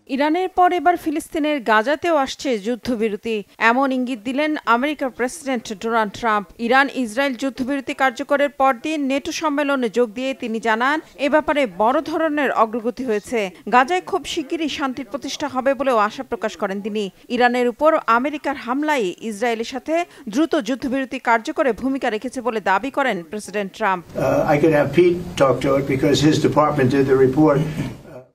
ইরানের পর এবার ফিলিস্তিনের গাজাতেও আসছে যুদ্ধবিরতি, এমন ইঙ্গিত দিলেন আমেরিকার president Donald Trump. Iran Israel যুদ্ধবিরতি কার্যকরের পরদিন নেটো সম্মেলনে যোগ দিয়ে তিনি জানান, এ ব্যাপারে বড় ধরনের অগ্রগতি হয়েছে। গাজায় খুব শিগগিরই শান্তির প্রতিষ্ঠা হবে বলেও আশা প্রকাশ করেন তিনি। ইরানের উপর আমেরিকার হামলায় ইসরায়েলের সাথে দ্রুত যুদ্ধবিরতি কার্যকরে ভূমিকা রেখেছে বলে দাবি করেন প্রেসিডেন্ট ট্রাম্প।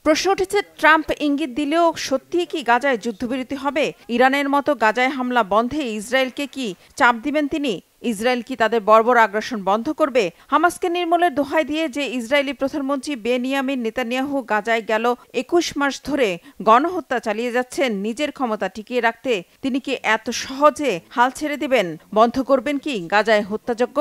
প্রশ্ন উঠেছে, ট্রাম্প ইঙ্গিত দিলেও সত্যিই কি গাজায় যুদ্ধবিরতি হবে? ইরানের মতো গাজায় হামলা বন্ধে ইসরায়েলকে কি চাপ দিবেন তিনি? ইসরায়েল কি তাদের বর্বর আগ্রাসন বন্ধ করবে? হামাসকে নির্মূলের দোহাই দিয়ে যে ইসরায়েলি প্রধানমন্ত্রী বেনিয়ামিন নেতানিয়াহু গাজায় গেল ২১ মাস ধরে গণহত্যা চালিয়ে যাচ্ছেন নিজের ক্ষমতা টিকিয়ে রাখতে, তিনি কি এত সহজে হাল ছেড়ে দিবেন? বন্ধ করবেন কি গাজায় হত্যাযজ্ঞ?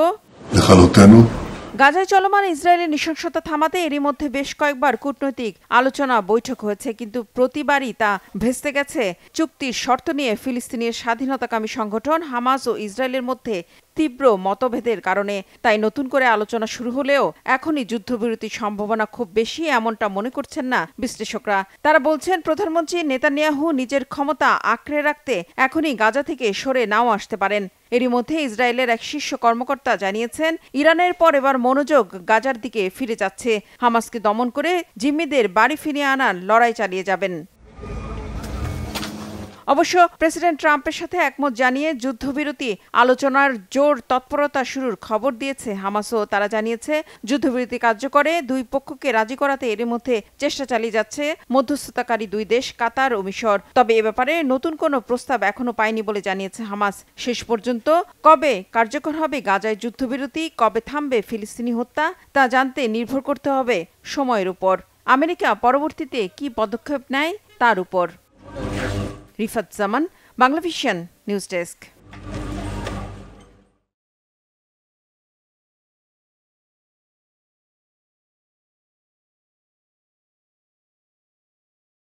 গাজায় চলমান ইসরায়েলের নৃশংসতা থামাতে এরই মধ্যে বেশ কয়েকবার কূটনৈতিক আলোচনা বৈঠক হয়েছে, কিন্তু প্রতিবারই তা ভেস্তে গেছে চুক্তির শর্ত নিয়ে ফিলিস্তিনের স্বাধীনতাকামী সংগঠন হামাস ও ইসরায়েলের মধ্যে তীব্র মতভেদের কারণে। তাই নতুন করে আলোচনা শুরু হলেও এখনই যুদ্ধবিরতির সম্ভাবনা খুব বেশি এমনটা মনে করছেন না বিশ্লেষকরা। তারা বলছেন, প্রধানমন্ত্রী নেতানিয়াহু নিজের ক্ষমতা আঁকড়ে রাখতে এখনই গাজা থেকে সরে নাও আসতে পারেন। এরই মধ্যে ইসরায়েলের এক শীর্ষ কর্মকর্তা জানিয়েছেন, ইরানের পর এবার মনোযোগ গাজার দিকে ফিরে যাচ্ছে। হামাসকে দমন করে জিম্মিদের বাড়ি ফিরিয়ে আনার লড়াই চালিয়ে যাবেন। অবশ্য প্রেসিডেন্ট ট্রাম্পের সাথে একমত জানিয়ে যুদ্ধবিরতি আলোচনার জোর তৎপরতা শুরুর খবর দিয়েছে হামাসও। তারা জানিয়েছে, যুদ্ধবিরতি কার্যকরে দুই পক্ষকে রাজি করাতে এর মধ্যে চেষ্টা চালিয়ে যাচ্ছে মধ্যস্থতাকারী দুই দেশ কাতার ও মিশর। তবে এ ব্যাপারে নতুন কোনো প্রস্তাব এখনো পায়নি বলে জানিয়েছে হামাস। শেষ পর্যন্ত কবে কার্যকর হবে গাজায় যুদ্ধবিরতি, কবে থামবে ফিলিস্তিনি হত্যা, তা জানতে নির্ভর করতে হবে সময়ের উপর, আমেরিকা পরবর্তীতে কি পদক্ষেপ নেয় তার উপর। রিফাত জামান, বাংলাভিশন নিউজ ডেস্ক।